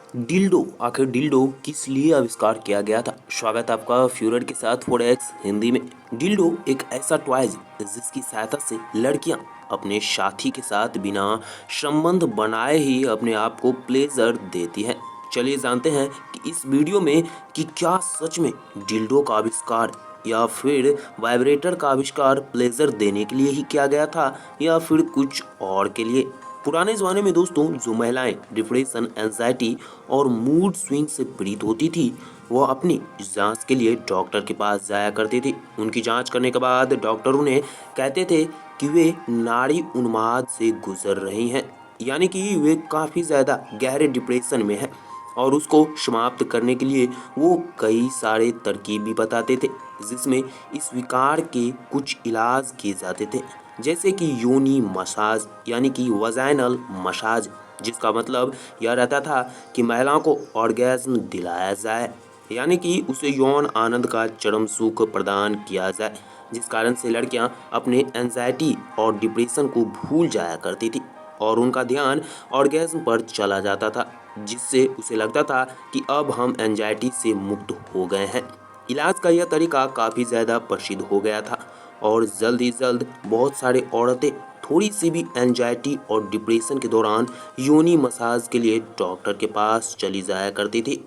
Dildo आखिर dildo किस लिए आविष्कार किया गया था। स्वागत है आपका फ्यूरर के साथ फोरेक्स हिंदी में। डिल्डो एक ऐसा टॉयज जिसकी सहायता से लड़कियां अपने साथी के साथ बिना संबंध बनाए ही अपने आप को प्लेजर देती हैं। चलिए जानते हैं कि इस वीडियो में कि क्या सच में डिल्डो का आविष्कार या फिर वाइब्रेटर का आविष्कार प्लेजर देने के लिए ही किया गया था या फिर कुछ और के लिए। पुराने ज़माने में दोस्तों जो महिलाएं डिप्रेशन, एंजाइटी और मूड स्विंग से पीड़ित होती थी, वह अपनी जांच के लिए डॉक्टर के पास जाया करती थी। उनकी जांच करने के बाद डॉक्टर उन्हें कहते थे कि वे नाड़ी उन्माद से गुजर रही हैं, यानी कि वे काफ़ी ज़्यादा गहरे डिप्रेशन में हैं। और उसको समाप्त करने के लिए वो कई सारे तरकीब भी बताते थे, जिसमें इस विकार के कुछ इलाज किए जाते थे, जैसे कि योनि मसाज यानी कि वजाइनल मसाज, जिसका मतलब यह रहता था कि महिलाओं को ऑर्गेज्म दिलाया जाए, यानी कि उसे यौन आनंद का चरम सुख प्रदान किया जाए, जिस कारण से लड़कियां अपने एंजाइटी और डिप्रेशन को भूल जाया करती थी और उनका ध्यान ऑर्गेज्म पर चला जाता था, जिससे उसे लगता था कि अब हम एंजाइटी से मुक्त हो गए हैं। इलाज का यह तरीका काफ़ी ज़्यादा प्रसिद्ध हो गया था और जल्द ही जल्द बहुत सारी औरतें थोड़ी सी भी एंजाइटी और डिप्रेशन के दौरान योनि मसाज के लिए डॉक्टर के पास चली जाया करती थी।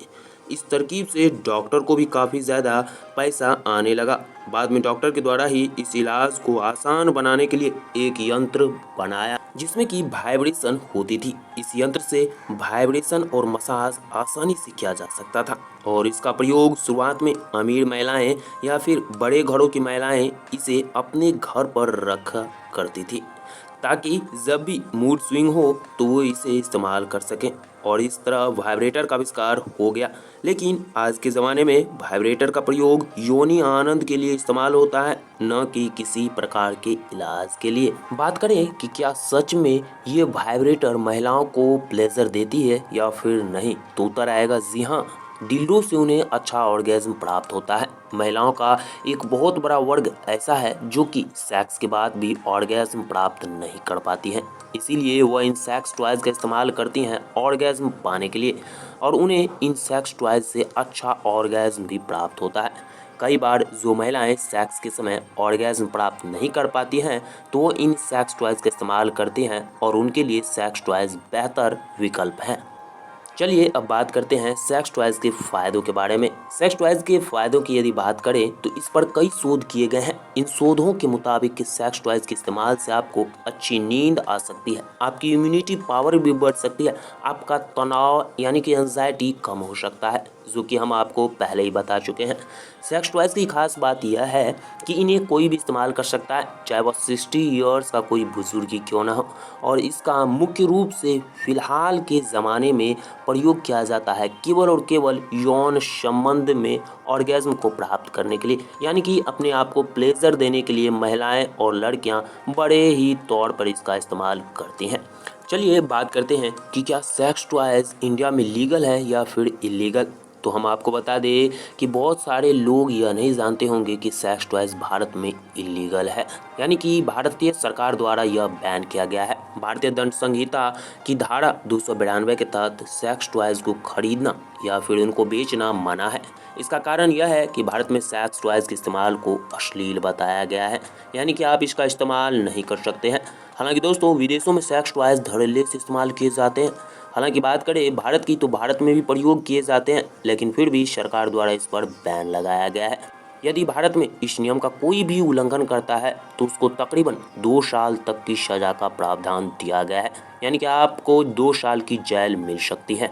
इस तरकीब से डॉक्टर को भी काफ़ी ज़्यादा पैसा आने लगा। बाद में डॉक्टर के द्वारा ही इस इलाज को आसान बनाने के लिए एक यंत्र बनाया जिसमें कि वाइब्रेशन होती थी। इस यंत्र से वाइब्रेशन और मसाज आसानी से किया जा सकता था और इसका प्रयोग शुरुआत में अमीर महिलाएं या फिर बड़े घरों की महिलाएं इसे अपने घर पर रखा करती थी, ताकि जब भी मूड स्विंग हो तो वो इसे इस्तेमाल कर सकें। और इस तरह वाइब्रेटर का आविष्कार हो गया। लेकिन आज के ज़माने में वाइब्रेटर का प्रयोग योनि आनंद के लिए इस्तेमाल होता है, न कि किसी प्रकार के इलाज के लिए। बात करें कि क्या सच में ये वाइब्रेटर महिलाओं को प्लेजर देती है या फिर नहीं, तो उत्तर आएगा जी हाँ। डिल्डो से उन्हें अच्छा ऑर्गेज्म प्राप्त होता है। महिलाओं का एक बहुत बड़ा वर्ग ऐसा है जो कि सेक्स के बाद भी ऑर्गेज्म प्राप्त नहीं कर पाती हैं, इसीलिए वह इन सेक्स टॉयज का इस्तेमाल करती हैं ऑर्गेज्म पाने के लिए, और उन्हें इन सेक्स टॉयज से अच्छा ऑर्गेज्म भी प्राप्त होता है। कई बार जो महिलाएं सेक्स के समय ऑर्गेज्म प्राप्त नहीं कर पाती हैं तो वो इन सेक्स टॉयज का इस्तेमाल करती हैं और उनके लिए सेक्स टॉयज बेहतर विकल्प हैं। चलिए अब बात करते हैं सेक्स टॉयज के फायदों के बारे में। सेक्स टॉयज के फायदों की यदि बात करें तो इस पर कई शोध किए गए हैं। इन शोधों के मुताबिक कि सेक्स टॉयज के इस्तेमाल से आपको अच्छी नींद आ सकती है, आपकी इम्यूनिटी पावर भी बढ़ सकती है, आपका तनाव यानी कि एंजाइटी कम हो सकता है, जो कि हम आपको पहले ही बता चुके हैं। सेक्स टॉयज की खास बात यह है कि इन्हें कोई भी इस्तेमाल कर सकता है, चाहे वह 60 ईयर्स का कोई बुजुर्ग ही क्यों ना हो। और इसका मुख्य रूप से फिलहाल के ज़माने में प्रयोग किया जाता है केवल और केवल यौन संबंध में ऑर्गेज्म को प्राप्त करने के लिए, यानी कि अपने आप को प्लेजर देने के लिए महिलाएं और लड़कियां बड़े ही तौर पर इसका इस्तेमाल करती हैं। चलिए बात करते हैं कि क्या सेक्स टॉयज इंडिया में लीगल है या फिर इलीगल। तो हम आपको बता दें कि बहुत सारे लोग यह नहीं जानते होंगे कि सेक्स टॉयज भारत में इलीगल है, यानी कि भारतीय सरकार द्वारा यह बैन किया गया है। भारतीय दंड संहिता की धारा 292 के तहत सेक्स टॉयज को खरीदना या फिर उनको बेचना मना है। इसका कारण यह है कि भारत में सेक्स टॉयज के इस्तेमाल को अश्लील बताया गया है, यानी कि आप इसका इस्तेमाल नहीं कर सकते हैं। हालांकि दोस्तों विदेशों में सेक्स टॉयज धड़ल्ले से इस्तेमाल किए जाते हैं। हालांकि बात करें भारत की तो भारत में भी प्रयोग किए जाते हैं, लेकिन फिर भी सरकार द्वारा इस पर बैन लगाया गया है। यदि भारत में इस नियम का कोई भी उल्लंघन करता है तो उसको तकरीबन 2 साल तक की सज़ा का प्रावधान दिया गया है, यानी कि आपको 2 साल की जेल मिल सकती है।